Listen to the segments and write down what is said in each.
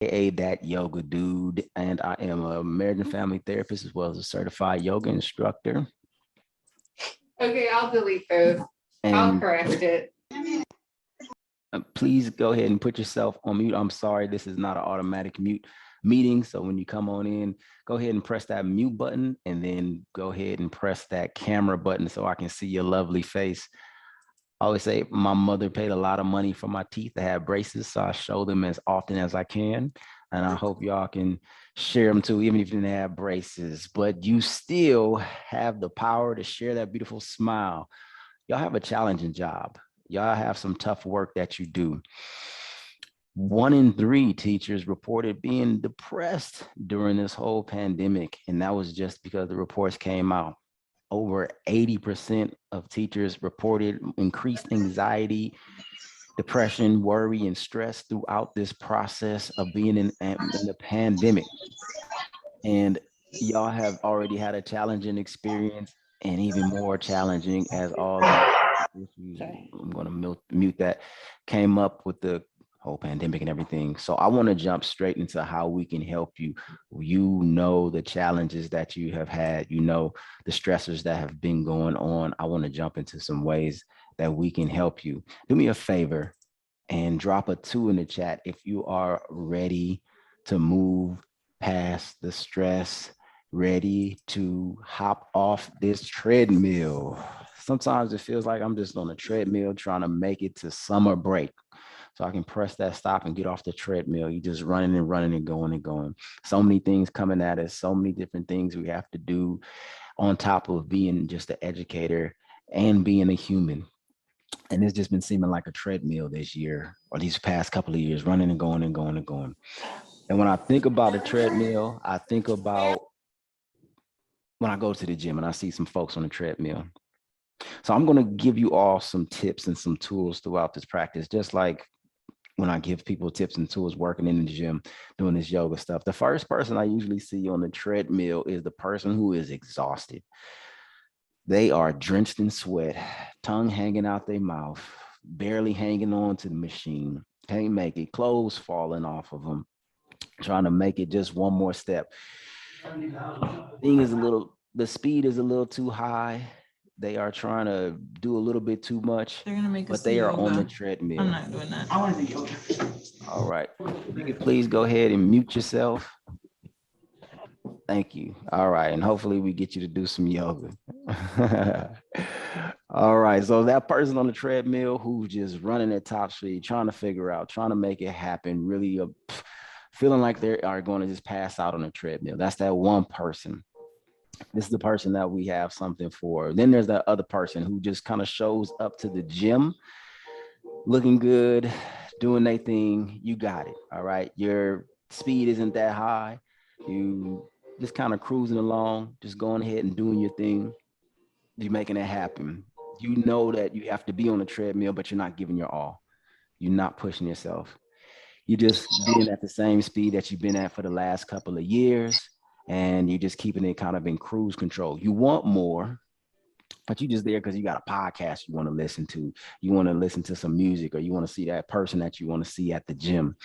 aka that yoga dude, and I am a marriage and family therapist as well as a certified yoga instructor. Okay, I'll delete those. I'll And correct it. please go ahead and put yourself on mute. I'm sorry, this is not an automatic mute meeting. So when you come on in, go ahead and press that mute button and then go ahead and press that camera button so I can see your lovely face. I always say my mother paid a lot of money for my teeth to have braces, so I show them as often as I can. And I hope y'all can share them too, even if you didn't have braces. But you still have the power to share that beautiful smile. Y'all have a challenging job. Y'all have some tough work that you do. 1 in 3 teachers reported being depressed during this whole pandemic, and that was just because the reports came out. Over 80% of teachers reported increased anxiety, depression, worry, and stress throughout this process of being in the pandemic. And y'all have already had a challenging experience and even more challenging as all these issues, I'm going to mute that, came up with the whole pandemic and everything. So I want to jump straight into how we can help you. You know the challenges that you have had, you know the stressors that have been going on. I want to jump into some ways that we can help you. Do me a favor and drop a 2 in the chat if you are ready to move past the stress, ready to hop off this treadmill. Sometimes it feels like I'm just on a treadmill trying to make it to summer break. So I can press that stop and get off the treadmill. You just running and running and going and going. So many things coming at us, so many different things we have to do on top of being just an educator and being a human. And it's just been seeming like a treadmill this year or these past couple of years, running and going and going and going. And when I think about a treadmill, I think about when I go to the gym and I see some folks on the treadmill. So I'm going to give you all some tips and some tools throughout this practice, just like when I give people tips and tools working in the gym, doing this yoga stuff. The first person I usually see on the treadmill is the person who is exhausted. They are drenched in sweat, tongue hanging out their mouth, barely hanging on to the machine, can't make it, clothes falling off of them, trying to make it just one more step. The speed is a little too high. They are trying to do a little bit too much, They're gonna make us but they are yoga. on the treadmill. I'm not doing that. I want to do yoga. All right. If you could please go ahead and mute yourself. Thank you. All right. And hopefully we get you to do some yoga. All right. So that person on the treadmill who's just running at top speed, trying to figure out, trying to make it happen, really feeling like they are going to just pass out on the treadmill. That's that one person. This is the person that we have something for. Then there's that other person who just kind of shows up to the gym looking good, doing their thing. You got it. All right. Your speed isn't that high. You just kind of cruising along, just going ahead and doing your thing. You're making it happen. You know that you have to be on the treadmill, but you're not giving your all. You're not pushing yourself. You're just being at the same speed that you've been at for the last couple of years, and you're just keeping it kind of in cruise control. You want more, but you just there because you got a podcast you want to listen to. You want to listen to some music, or you want to see that person that you want to see at the gym.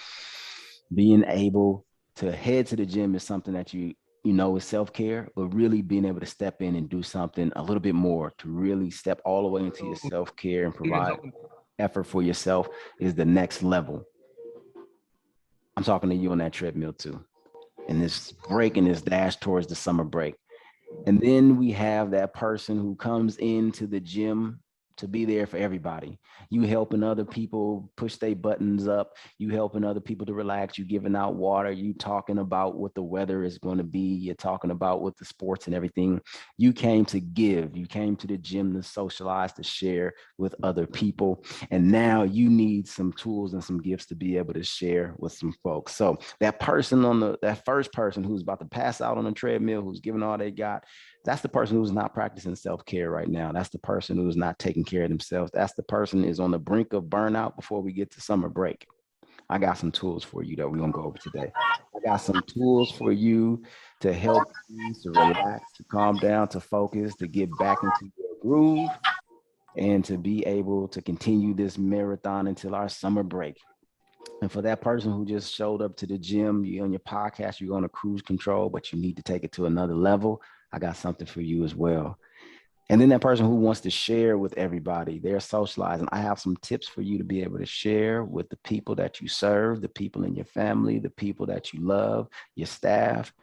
Being able to head to the gym is something that you know is self-care, but really being able to step in and do something a little bit more to really step all the way into your self-care and provide effort for yourself is the next level. I'm talking to you on that treadmill too. And this break and this dash towards the summer break. And then we have that person who comes into the gym to be there for everybody. You helping other people push their buttons up. You helping other people to relax. You giving out water. You talking about what the weather is going to be. You're talking about what the sports and everything. You came to give. You came to the gym to socialize, to share with other people. And now you need some tools and some gifts to be able to share with some folks. So that person that first person who's about to pass out on the treadmill, who's giving all they got, that's the person who's not practicing self-care right now. That's the person who's not taking care of themselves. That's the person who is on the brink of burnout before we get to summer break. I got some tools for you that we're going to go over today. I got some tools for you to help you to relax, to calm down, to focus, to get back into your groove, and to be able to continue this marathon until our summer break. And for that person who just showed up to the gym, you on your podcast, you're on a cruise control, but you need to take it to another level, I got something for you as well. And then that person who wants to share with everybody, they're socializing. I have some tips for you to be able to share with the people that you serve, the people in your family, the people that you love, your staff,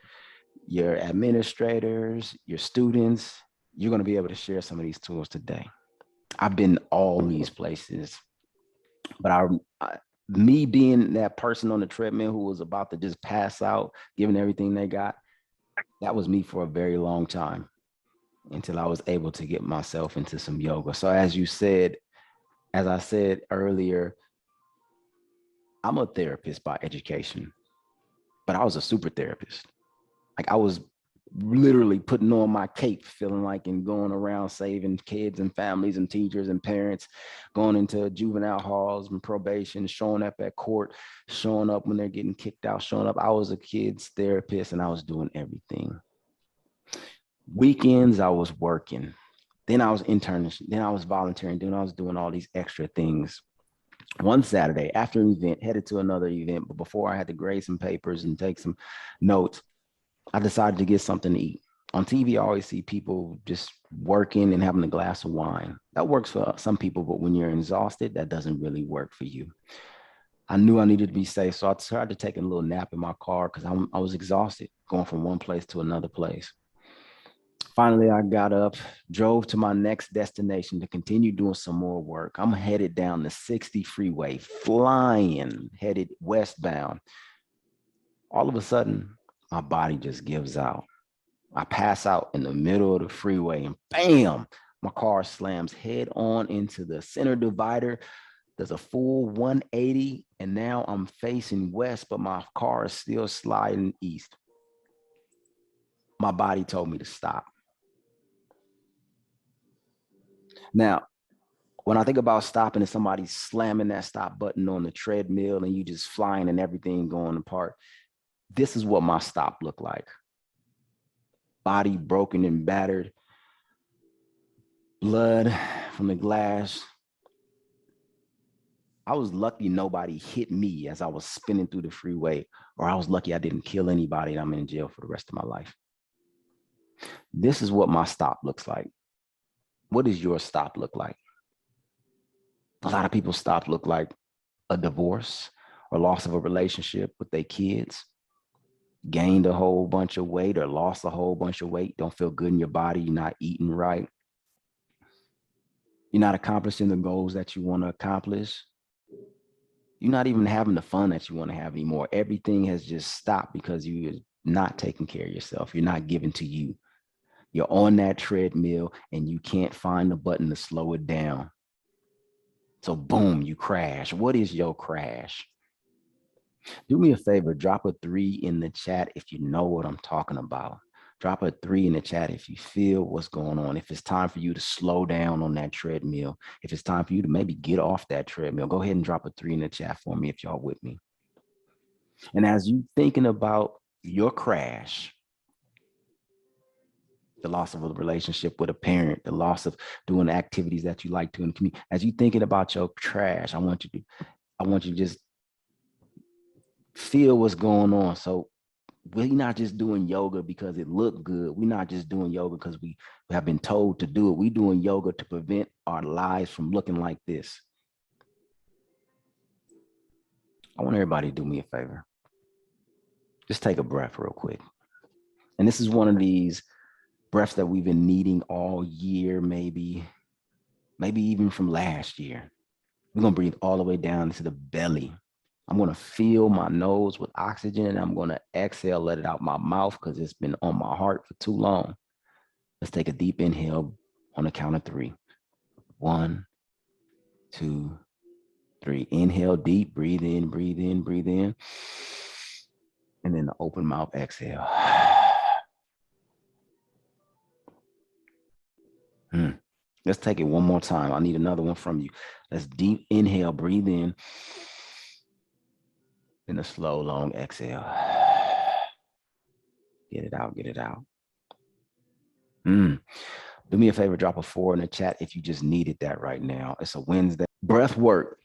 your administrators, your students. You're going to be able to share some of these tools today. I've been all these places, but me being that person on the treadmill who was about to just pass out, giving everything they got, that was me for a very long time until I was able to get myself into some yoga. So as I said earlier, I'm a therapist by education, but I was a super therapist. Like I was literally putting on my cape, feeling like and going around saving kids and families and teachers and parents, going into juvenile halls and probation, showing up at court, showing up when they're getting kicked out, showing up. I was a kid's therapist and I was doing everything. Weekends, I was working. Then I was interning. Then I was volunteering. Then I was doing all these extra things. One Saturday after an event, headed to another event, but before I had to grade some papers and take some notes, I decided to get something to eat. On TV, I always see people just working and having a glass of wine. That works for some people, but when you're exhausted, that doesn't really work for you. I knew I needed to be safe, so I tried to take a little nap in my car because I was exhausted going from one place to another place. Finally, I got up, drove to my next destination to continue doing some more work. I'm headed down the 60 freeway, flying, headed westbound. All of a sudden, my body just gives out. I pass out in the middle of the freeway and bam, my car slams head on into the center divider. There's a full 180 and now I'm facing west, but my car is still sliding east. My body told me to stop. Now, when I think about stopping and somebody slamming that stop button on the treadmill and you just flying and everything going apart, this is what my stop looked like. Body broken and battered, blood from the glass. I was lucky nobody hit me as I was spinning through the freeway, or I was lucky I didn't kill anybody and I'm in jail for the rest of my life. This is what my stop looks like. What does your stop look like? A lot of people's stop look like a divorce or loss of a relationship with their kids, gained a whole bunch of weight or lost a whole bunch of weight, don't feel good in your body, you're not eating right, you're not accomplishing the goals that you want to accomplish, you're not even having the fun that you want to have anymore. Everything has just stopped because you're not taking care of yourself. You're not giving to you. You're on that treadmill and you can't find the button to slow it down. So boom, you crash. What is your crash? Do me a favor, drop a 3 in the chat if you know what I'm talking about. Drop a 3 in the chat if you feel what's going on. If it's time for you to slow down on that treadmill, if it's time for you to maybe get off that treadmill, go ahead and drop a 3 in the chat for me if y'all with me. And as you thinking about your crash, the loss of a relationship with a parent, the loss of doing activities that you like to in the community, as you thinking about your trash, I want you to just feel what's going on. So we're not just doing yoga because it looked good. We're not just doing yoga because we have been told to do it. We're doing yoga to prevent our lives from looking like this. I want everybody to do me a favor. Just take a breath real quick. And this is one of these breaths that we've been needing all year, maybe even from last year. We're going to breathe all the way down into the belly. I'm going to fill my nose with oxygen and I'm going to exhale, let it out my mouth because it's been on my heart for too long. Let's take a deep inhale on the count of 3. 1, 2, 3. Inhale deep, breathe in, breathe in, breathe in. And then the open mouth exhale. Let's take it one more time. I need another one from you. Let's deep inhale, breathe in. Then a slow, long exhale. Get it out, get it out. Do me a favor, drop a 4 in the chat if you just needed that right now. It's a Wednesday. Breath work.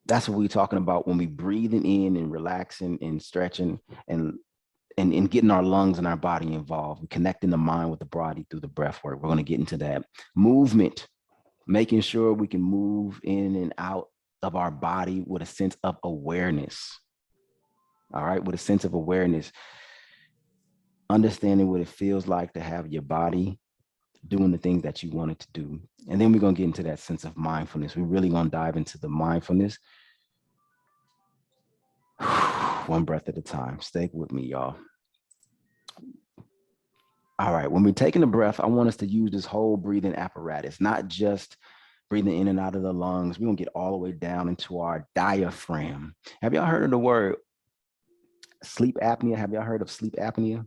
That's what we're talking about when we breathing in and relaxing and stretching and getting our lungs and our body involved, connecting the mind with the body through the breath work. We're going to get into that. Movement, making sure we can move in and out of our body with a sense of awareness. All right, with a sense of awareness, understanding what it feels like to have your body doing the things that you want it to do. And then we're going to get into that sense of mindfulness. We're really going to dive into the mindfulness. One breath at a time. Stay with me, y'all. All right, when we're taking a breath, I want us to use this whole breathing apparatus, not just breathing in and out of the lungs. We're going to get all the way down into our diaphragm. Have y'all heard of the word sleep apnea? Have y'all heard of sleep apnea?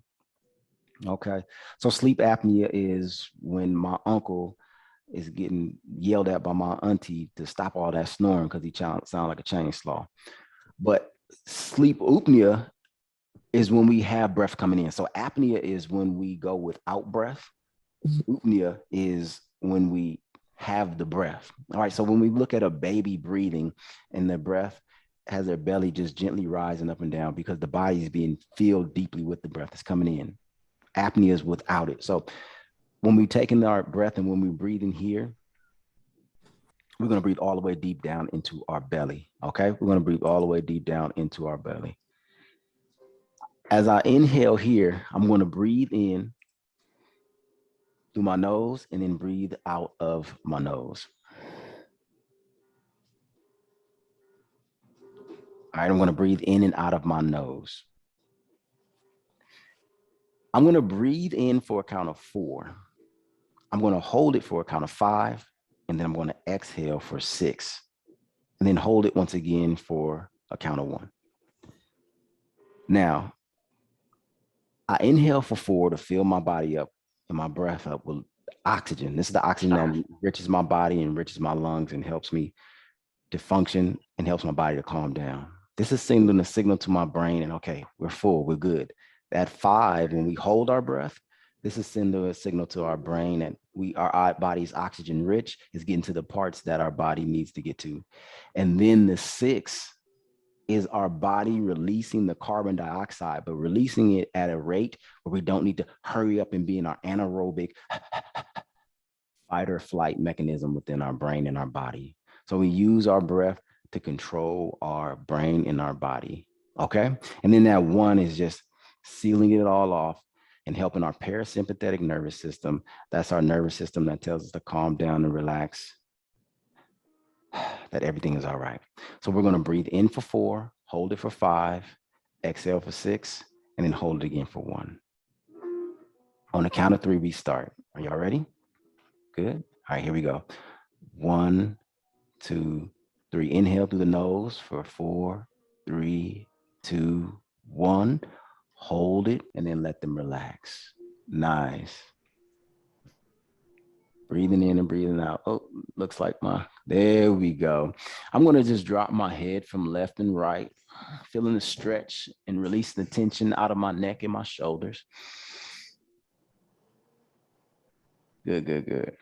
Okay, so sleep apnea is when my uncle is getting yelled at by my auntie to stop all that snoring because he sounds like a chainsaw. But sleep apnea is when we have breath coming in. So apnea is when we go without breath. Apnea is when we have the breath. All right, so when we look at a baby breathing and the breath has their belly just gently rising up and down because the body is being filled deeply with the breath that's coming in. Apnea is without it. So when we take in our breath and when we breathe in here, we're going to breathe all the way deep down into our belly. Okay, we're going to breathe all the way deep down into our belly. As I inhale here, I'm going to breathe in through my nose and then breathe out of my nose. All right, I'm going to breathe in and out of my nose. I'm going to breathe in for a count of 4. I'm going to hold it for a count of 5, and then I'm going to exhale for 6, and then hold it once again for a count of 1. Now, I inhale for 4 to fill my body up and my breath up with oxygen. This is the oxygen that enriches my body, enriches my lungs, and helps me to function and helps my body to calm down. This is sending a signal to my brain, and okay, we're full, we're good. At 5, when we hold our breath, this is sending a signal to our brain that our body's oxygen rich, is getting to the parts that our body needs to get to. And then the 6 is our body releasing the carbon dioxide, but releasing it at a rate where we don't need to hurry up and be in our anaerobic fight or flight mechanism within our brain and our body. So we use our breath to control our brain and our body. Okay. And then that 1 is just sealing it all off and helping our parasympathetic nervous system. That's our nervous system that tells us to calm down and relax, that everything is all right. So we're going to breathe in for 4, hold it for 5, exhale for 6, and then hold it again for 1. On the count of 3, we start. Are y'all ready? Good. All right, here we go. 1, 2, 3. Inhale through the nose for 4, 3, 2, 1. Hold it and then let them relax. Nice. Breathing in and breathing out. Oh, looks like there we go. I'm going to just drop my head from left and right, feeling the stretch and release the tension out of my neck and my shoulders. Good, good, good.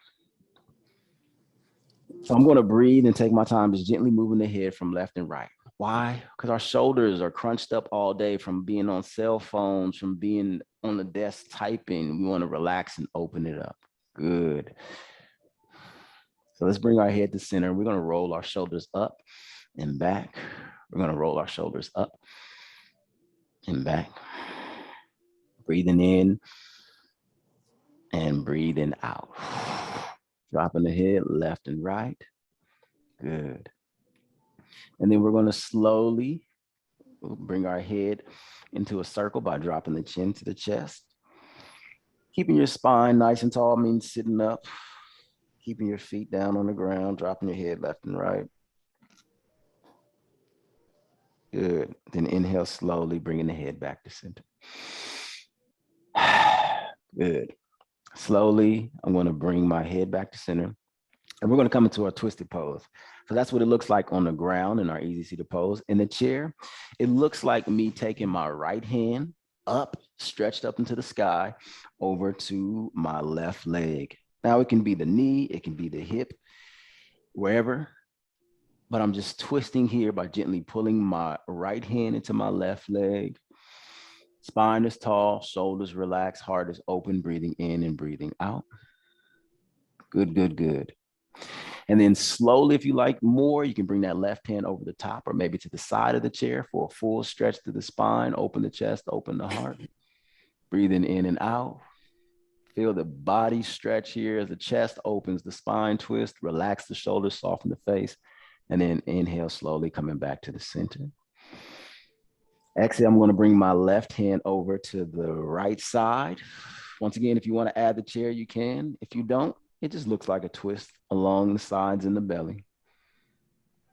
So I'm going to breathe and take my time just gently moving the head from left and right. Why? Because our shoulders are crunched up all day from being on cell phones, from being on the desk typing. We want to relax and open it up. Good. So let's bring our head to center. We're going to roll our shoulders up and back. We're going to roll our shoulders up and back. Breathing in and breathing out. Dropping the head left and right. Good. And then we're going to slowly bring our head into a circle by dropping the chin to the chest. Keeping your spine nice and tall means sitting up. Keeping your feet down on the ground, dropping your head left and right. Good. Then inhale slowly, bringing the head back to center. Good. Slowly, I'm going to bring my head back to center. And we're going to come into our twisted pose. So that's what it looks like on the ground in our easy seated pose. In the chair, it looks like me taking my right hand up, stretched up into the sky, over to my left leg. Now it can be the knee, it can be the hip, wherever. but I'm just twisting here by gently pulling my right hand into my left leg. Spine is tall, shoulders relaxed, heart is open, breathing in and breathing out. Good, good, good. And then slowly, if you like more, you can bring that left hand over the top or maybe to the side of the chair for a full stretch through the spine. Open the chest, open the heart. Breathing in and out. Feel the body stretch here as the chest opens, the spine twist, relax the shoulders, soften the face, and then inhale slowly, coming back to the center. Exhale, I'm going to bring my left hand over to the right side. Once again, if you want to add the chair, you can. If you don't, it just looks like a twist along the sides and the belly.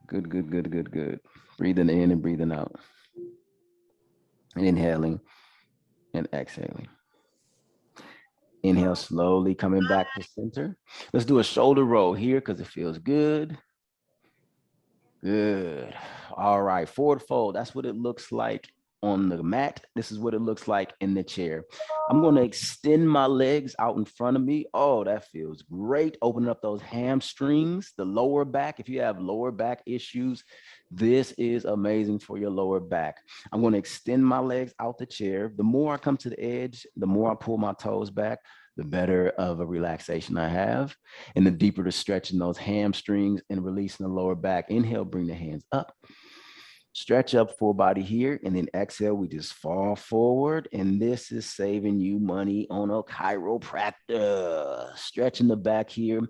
Good, good, good, good, good. Breathing in and breathing out. And inhaling and exhaling. Inhale slowly, coming back to center. Let's do a shoulder roll here because it feels good. Good. All right, forward fold. That's what it looks like on the mat. This is what it looks like in the chair. I'm going to extend my legs out in front of me. Oh, that feels great. Opening up those hamstrings, the lower back. If you have lower back issues, this is amazing for your lower back. I'm going to extend my legs out the chair. The more I come to the edge, the more I pull my toes back, the better of a relaxation I have, and the deeper the stretch in those hamstrings and releasing the lower back. Inhale, bring the hands up. Stretch up full body here, and then exhale, we just fall forward, and this is saving you money on a chiropractor. Stretching the back here.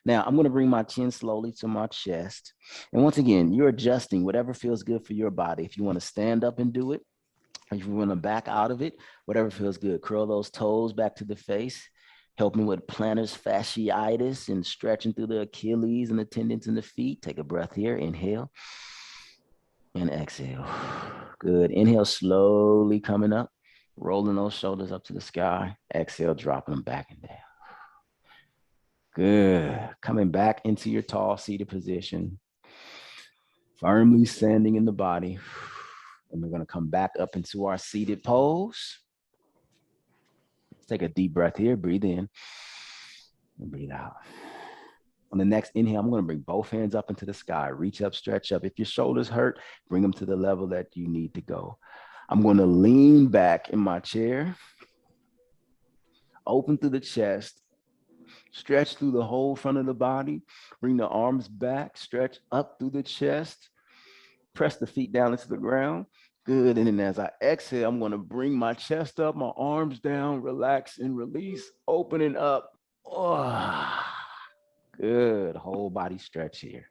Now, I'm going to bring my chin slowly to my chest, and once again, you're adjusting whatever feels good for your body. If you want to stand up and do it, or if you want to back out of it, whatever feels good. Curl those toes back to the face, helping with plantar fasciitis and stretching through the Achilles and the tendons in the feet. Take a breath here. Inhale and exhale. Good. Inhale, slowly coming up, rolling those shoulders up to the sky. Exhale, dropping them back and down. Good. Coming back into your tall seated position, firmly standing in the body. And we're going to come back up into our seated pose. Take a deep breath here. Breathe in and breathe out. On the next inhale, I'm going to bring both hands up into the sky. Reach up, stretch up. If your shoulders hurt, bring them to the level that you need to go. I'm going to lean back in my chair, open through the chest, stretch through the whole front of the body, bring the arms back, stretch up through the chest, press the feet down into the ground. Good. And then as I exhale, I'm going to bring my chest up, my arms down, relax and release, opening up. Oh. Good. Whole body stretch here.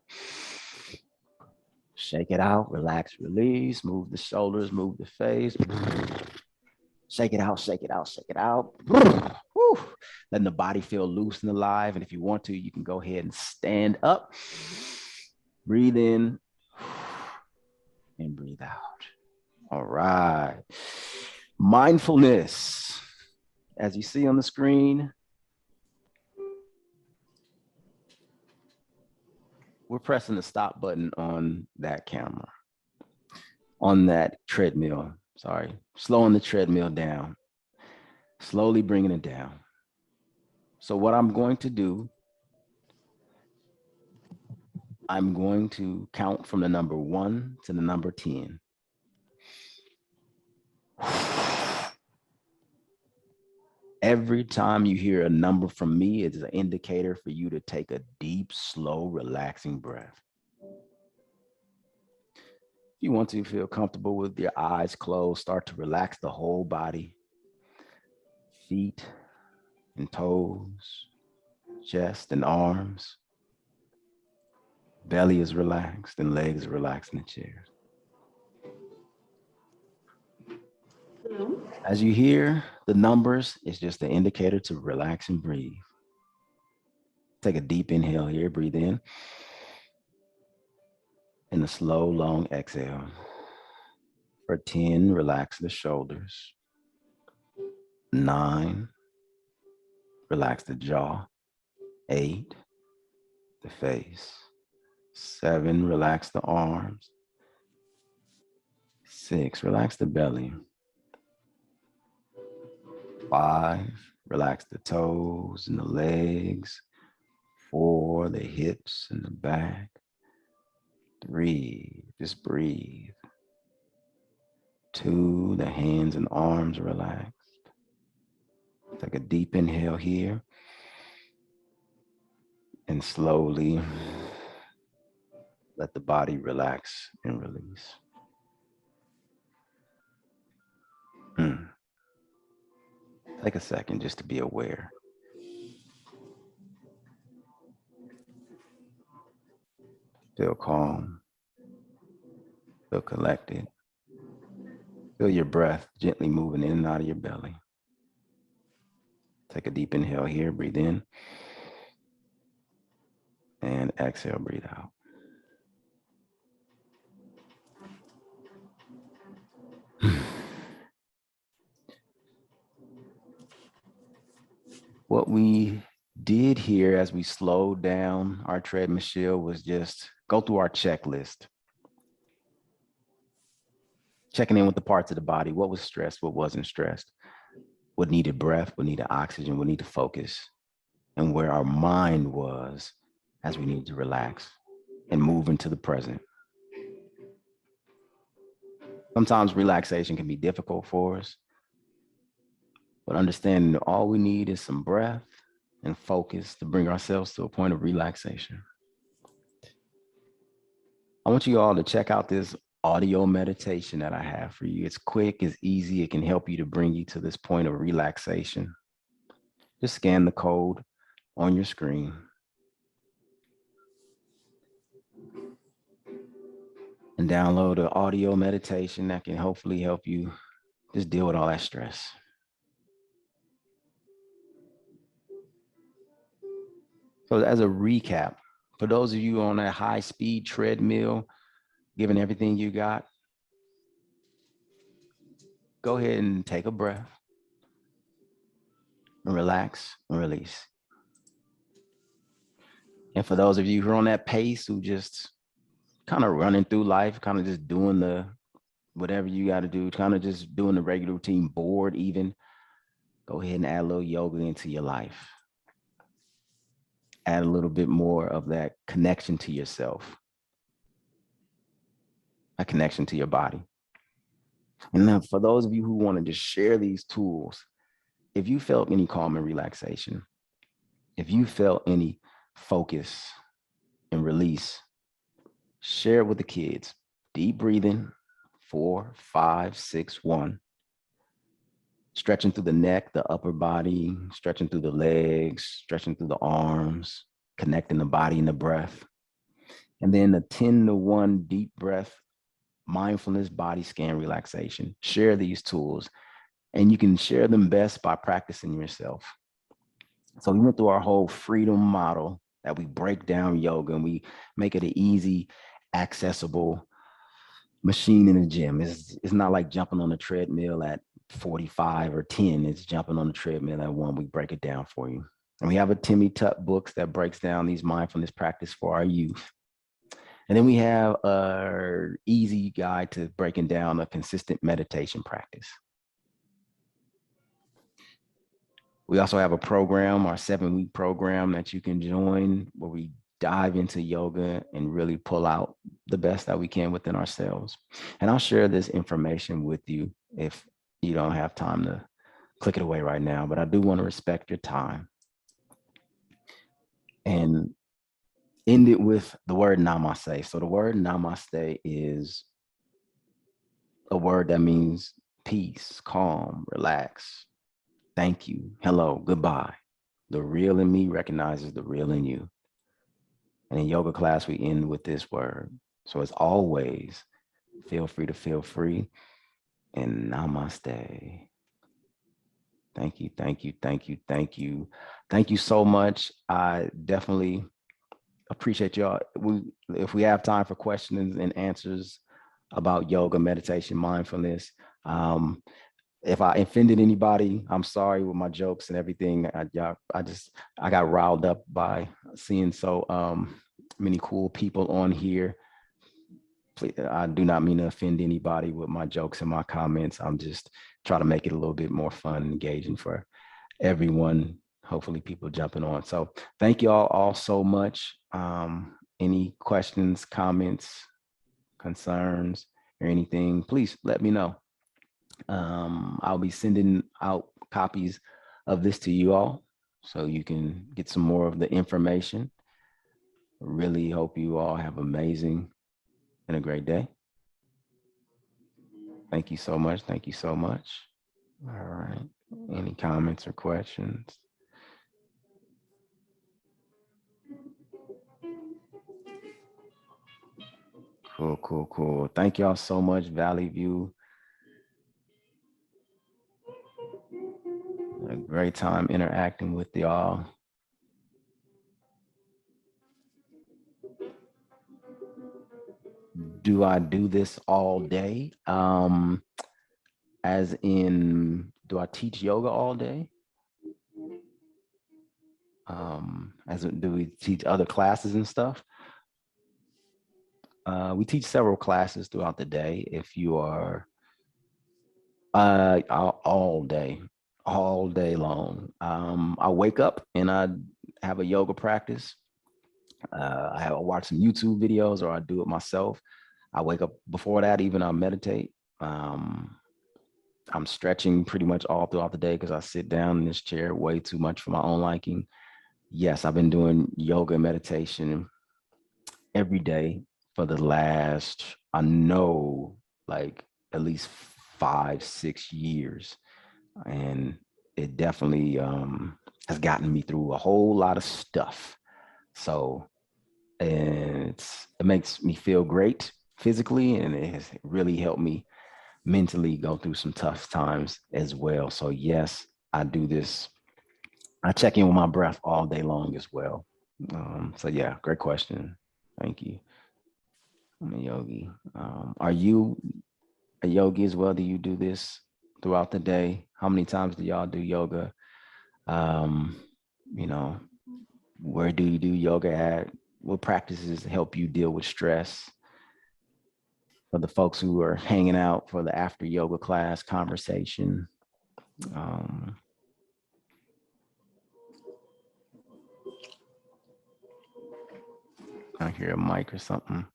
Shake it out, relax, release, move the shoulders, move the face. Shake it out, shake it out, shake it out. Woo. Letting the body feel loose and alive. And if you want to, you can go ahead and stand up. Breathe in and breathe out. All right. Mindfulness. As you see on the screen, we're pressing the stop button on that camera, on that treadmill. Sorry, slowing the treadmill down, slowly bringing it down. So what I'm going to do, I'm going to count from the number 1 to the number 10. Every time you hear a number from me, it's an indicator for you to take a deep, slow, relaxing breath. If you want to feel comfortable with your eyes closed, start to relax the whole body, feet and toes, chest and arms. Belly is relaxed and legs are relaxed in the chairs. As you hear the numbers, it's just an indicator to relax and breathe. Take a deep inhale here, breathe in. And a slow, long exhale. For 10, relax the shoulders. 9, relax the jaw. 8, the face. 7, relax the arms. 6, relax the belly. 5, relax the toes and the legs. 4, the hips and the back. 3, just breathe. 2, the hands and arms relax. Take a deep inhale here. And slowly let the body relax and release. Take a second just to be aware. Feel calm. Feel collected. Feel your breath gently moving in and out of your belly. Take a deep inhale here. Breathe in. And exhale, breathe out. What we did here as we slowed down our treadmill was just go through our checklist. Checking in with the parts of the body. What was stressed? What wasn't stressed? What needed breath? What needed oxygen? What needed focus? And where our mind was as we needed to relax and move into the present. Sometimes relaxation can be difficult for us, but understanding that all we need is some breath and focus to bring ourselves to a point of relaxation. I want you all to check out this audio meditation that I have for you. It's quick, it's easy, it can help you to bring you to this point of relaxation. Just scan the code on your screen. And download an audio meditation that can hopefully help you just deal with all that stress. So as a recap, for those of you on that high-speed treadmill, giving everything you got, go ahead and take a breath and relax and release. And for those of you who are on that pace, who just kind of running through life, kind of just doing the whatever you got to do, kind of just doing the regular routine, bored even, go ahead and add a little yoga into your life. Add a little bit more of that connection to yourself, a connection to your body. And now for those of you who want to just share these tools, if you felt any calm and relaxation, if you felt any focus and release, share it with the kids. Deep breathing, 4, 5, 6, 1. Stretching through the neck, the upper body, stretching through the legs, stretching through the arms, connecting the body and the breath. And then the 10-to-1 deep breath, mindfulness body scan relaxation. Share these tools, and you can share them best by practicing yourself. So we went through our whole freedom model that we break down yoga and we make it an easy, accessible machine in the gym. It's not like jumping on a treadmill at 45 or 10. It's jumping on the treadmill at 1. We break it down for you. And we have a Timmy Tuck books that breaks down these mindfulness practice for our youth. And then we have our easy guide to breaking down a consistent meditation practice. We also have a program, our 7-week program that you can join, where we dive into yoga and really pull out the best that we can within ourselves. And I'll share this information with you if you don't have time to click it away right now, but I do want to respect your time. And end it with the word namaste. So the word namaste is a word that means peace, calm, relax, thank you, hello, goodbye. The real in me recognizes the real in you. And in yoga class, we end with this word. So as always, feel free to feel free, and namaste. Thank you, thank you, thank you, thank you. Thank you so much. I definitely appreciate y'all. If we have time for questions and answers about yoga, meditation, mindfulness, if I offended anybody, I'm sorry with my jokes and everything. I got riled up by seeing so many cool people on here. Please, I do not mean to offend anybody with my jokes and my comments. I'm just trying to make it a little bit more fun and engaging for everyone. Hopefully people jumping on. So thank you all so much. Any questions, comments, concerns, or anything, please let me know. I'll be sending out copies of this to you all so you can get some more of the information. Really hope you all have amazing and a great day. Thank you so much. Thank you so much. All right. Any comments or questions? Cool, cool, cool. Thank y'all so much, Valley View. A great time interacting with y'all. Do I do this all day? As in, do I teach yoga all day? Do we teach other classes and stuff? We teach several classes throughout the day. If you are all day long. I wake up and I have a yoga practice. I watch some YouTube videos, or I do it myself. I wake up before that, even I meditate. I'm stretching pretty much all throughout the day because I sit down in this chair way too much for my own liking. Yes, I've been doing yoga and meditation every day for the last, I know, like at least 5-6 years. And it definitely has gotten me through a whole lot of stuff. So it makes me feel great physically, and it has really helped me mentally go through some tough times as well. So yes, I do this. I check in with my breath all day long as well. So yeah, great question. Thank you. I'm a yogi. Are you a yogi as well? Do you do this throughout the day? How many times do y'all do yoga? Um, you know, where do you do yoga at? What practices help you deal with stress? For the folks who are hanging out for the after yoga class conversation. I hear a mic or something.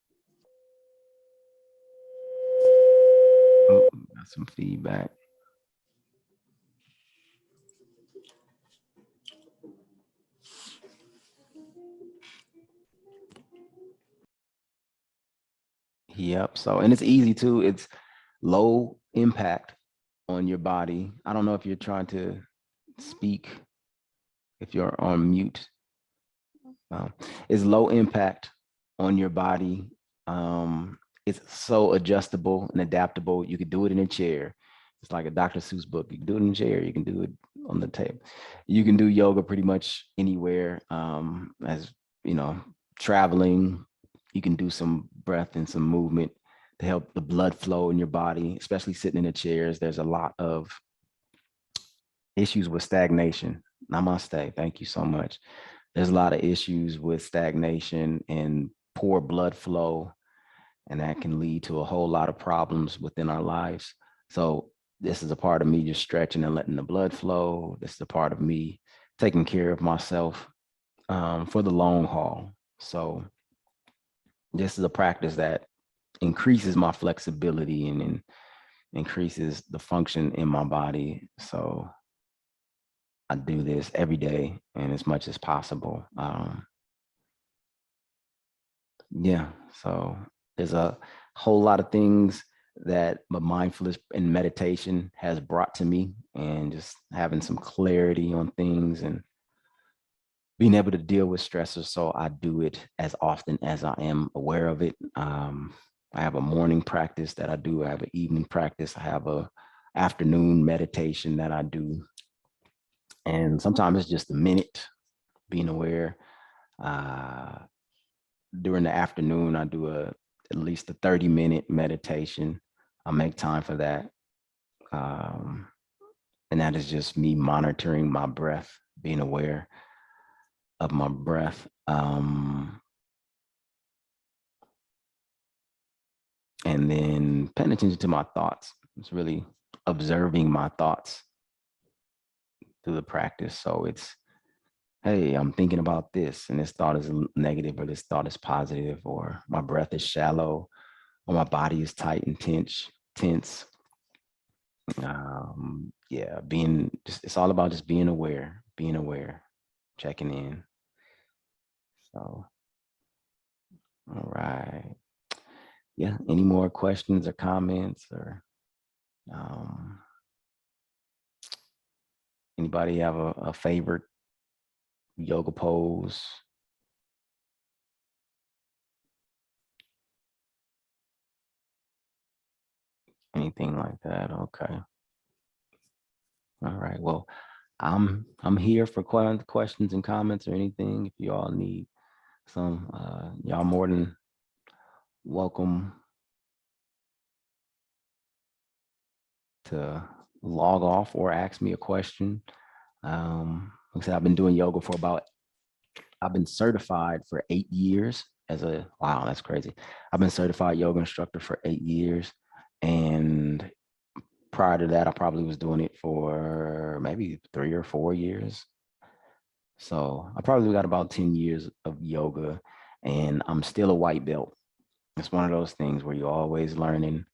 Oh, got some feedback. Yep. So, and it's easy too. It's low impact on your body. I don't know if you're trying to speak, if you're on mute. It's low impact on your body. It's so adjustable and adaptable. You could do it in a chair. It's like a Dr. Seuss book. You can do it in a chair. You can do it on the table. You can do yoga pretty much anywhere. As you know, traveling, you can do some breath and some movement to help the blood flow in your body, especially sitting in the chairs. There's a lot of issues with stagnation. Namaste. Thank you so much. There's a lot of issues with stagnation and poor blood flow, and that can lead to a whole lot of problems within our lives. So this is a part of me just stretching and letting the blood flow. This is a part of me taking care of myself for the long haul. So this is a practice that increases my flexibility and increases the function in my body. So I do this every day and as much as possible. Yeah, so there's a whole lot of things that the mindfulness and meditation has brought to me, and just having some clarity on things and being able to deal with stressors. So I do it as often as I am aware of it. I have a morning practice that I do. I have an evening practice. I have a afternoon meditation that I do. And sometimes it's just a minute, being aware. During the afternoon, I do at least a 30-minute meditation. I make time for that. And that is just me monitoring my breath, being aware of my breath. And then paying attention to my thoughts. It's really observing my thoughts through the practice. So it's, hey, I'm thinking about this, and this thought is negative, or this thought is positive, or my breath is shallow, when my body is tight and tense. Yeah, it's all about just being aware, checking in. So, all right. Yeah. Any more questions or comments or um, anybody have a favorite yoga pose? Anything like that? Okay. All right. Well, I'm here for questions and comments or anything. If you all need some, y'all more than welcome to log off or ask me a question. Like I said, I've been doing yoga I've been certified for 8 years wow, that's crazy. I've been certified yoga instructor for 8 years. And prior to that, I probably was doing it for maybe 3 or 4 years. So I probably got about 10 years of yoga, and I'm still a white belt. It's one of those things where you're always learning.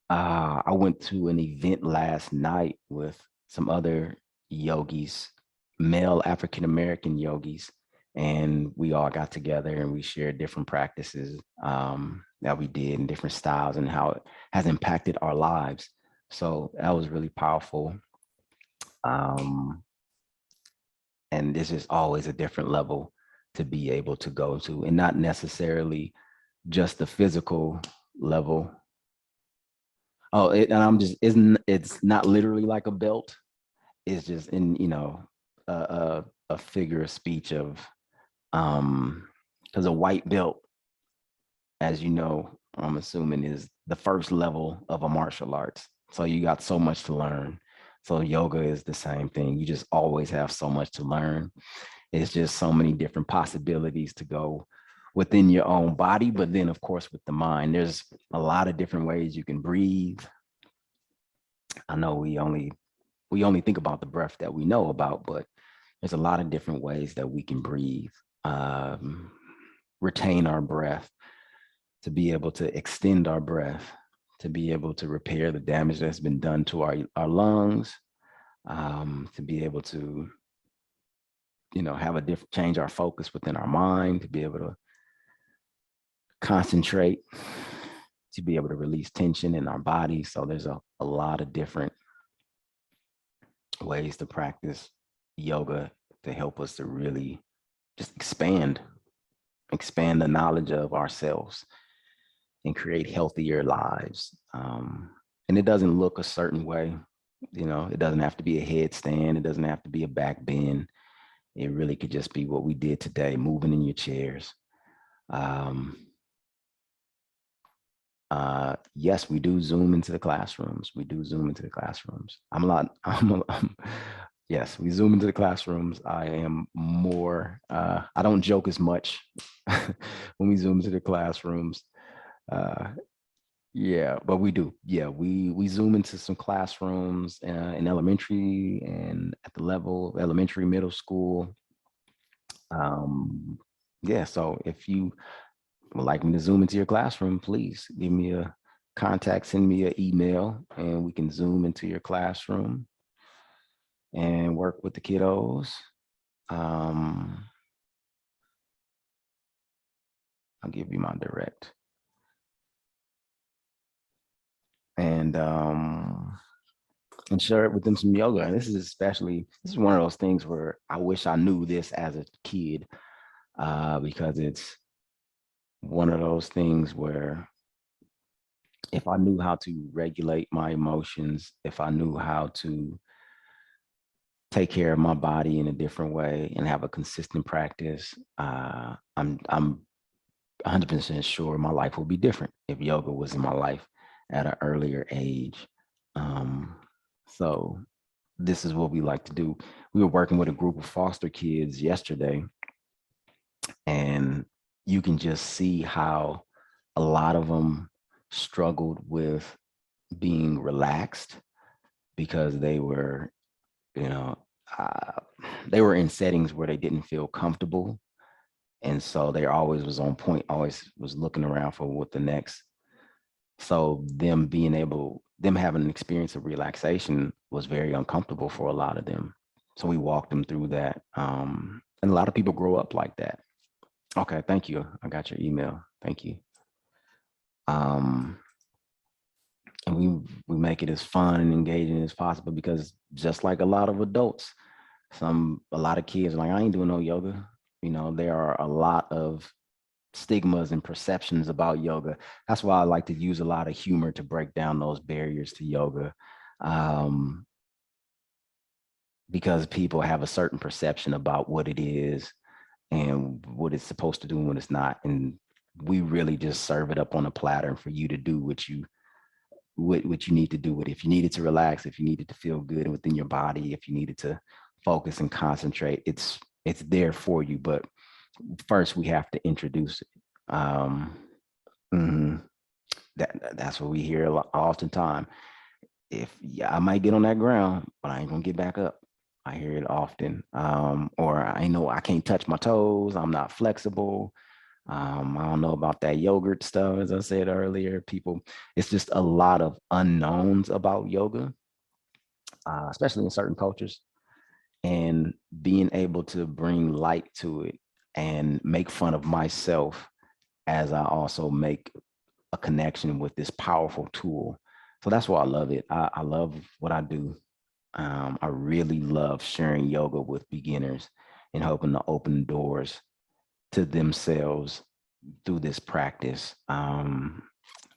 I went to an event last night with some other yogis, male African American yogis, and we all got together and we shared different practices that we did and different styles and how it has impacted our lives. So that was really powerful. Um, and this is always a different level to be able to go to, and not necessarily just the physical level. Oh, and I'm just isn't it's not literally like a belt. It's just in a figure of speech of because a white belt, as you know, I'm assuming is the first level of a martial arts. So you got so much to learn. So yoga is the same thing. You just always have so much to learn. It's just so many different possibilities to go within your own body, but then of course with the mind, there's a lot of different ways you can breathe. I know we only think about the breath that we know about, but there's a lot of different ways that we can breathe, retain our breath, to be able to extend our breath, to be able to repair the damage that's been done to our lungs, to be able to, have a different, change our focus within our mind, to be able to concentrate, to be able to release tension in our body. So there's a lot of different ways to practice yoga to help us to really just expand the knowledge of ourselves and create healthier lives. And it doesn't look a certain way. It doesn't have to be a headstand. It doesn't have to be a back bend. It really could just be what we did today, moving in your chairs. Yes, we do zoom into the classrooms. Yes, we zoom into the classrooms. I am more, I don't joke as much when we zoom into the classrooms. Yeah, but we do. Yeah, we zoom into some classrooms in elementary and at the level of elementary, middle school. Yeah, so if you would like me to zoom into your classroom, please give me a contact, send me an email, and we can zoom into your classroom and work with the kiddos. I'll give you my direct. And share it with them some yoga. And this is one of those things where I wish I knew this as a kid, because it's one of those things where if I knew how to regulate my emotions, if I knew how to take care of my body in a different way and have a consistent practice, I'm 100% sure my life would be different if yoga was in my life at an earlier age. So this is what we like to do. We were working with a group of foster kids yesterday, and you can just see how a lot of them struggled with being relaxed because they were, you know, uh, they were in settings where they didn't feel comfortable. And so they always was on point, always was looking around for what the next. So them having an experience of relaxation was very uncomfortable for a lot of them. So we walked them through that. And a lot of people grow up like that. Okay, thank you. I got your email. Thank you. Um, and we make it as fun and engaging as possible, because just like a lot of adults, a lot of kids are like, I ain't doing no yoga. There are a lot of stigmas and perceptions about yoga. That's why I like to use a lot of humor to break down those barriers to yoga. Um, because people have a certain perception about what it is and what it's supposed to do and what it's not. And we really just serve it up on a platter for you to do what you need to do with it. If you needed to relax, if you needed to feel good within your body, if you needed to focus and concentrate, it's there for you. But first we have to introduce it. Mhm. That's what we hear a lot, oftentimes. I might get on that ground, but I ain't gonna get back up. I hear it often. Or I know I can't touch my toes. I'm not flexible. I don't know about that yogurt stuff, as I said earlier. It's just a lot of unknowns about yoga, especially in certain cultures. And being able to bring light to it and make fun of myself as I also make a connection with this powerful tool. So that's why I love it. I love what I do. I really love sharing yoga with beginners and hoping to open doors to themselves through this practice.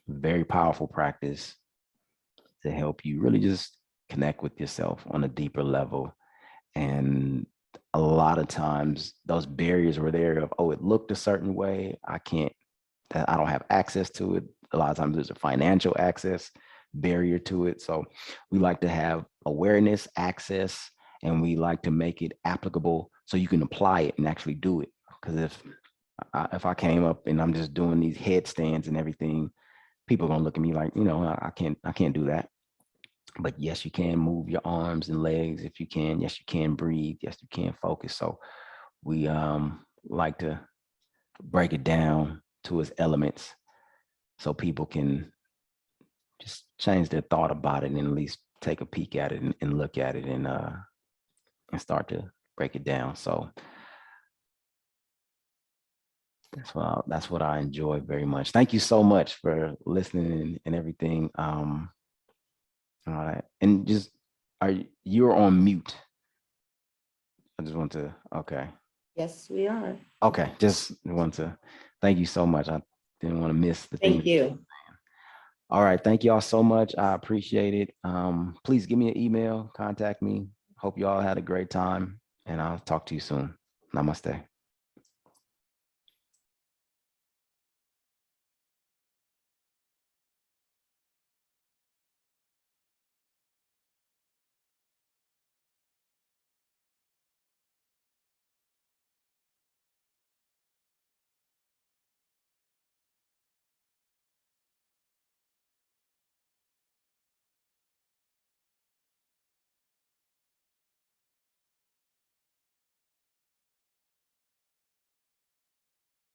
Very powerful practice to help you really just connect with yourself on a deeper level. And a lot of times those barriers were there of, oh, it looked a certain way. I don't have access to it. A lot of times there's a financial access barrier to it. So we like to have awareness, access, and we like to make it applicable so you can apply it and actually do it. Because if I came up and I'm just doing these headstands and everything, people are gonna look at me like, I can't do that. But yes, you can move your arms and legs if you can. Yes, you can breathe. Yes, you can focus. So we like to break it down to its elements so people can just change their thought about it and at least take a peek at it and look at it and start to break it down. So that's what I enjoy very much. Thank you so much for listening and everything. All right, and just you're on mute. I just want to. Okay. Yes, we are. Okay. Just want to. Thank you so much. I didn't want to miss the thing. Thank you. All right. Thank you all so much. I appreciate it. Please give me an email. Contact me. Hope you all had a great time, and I'll talk to you soon. Namaste.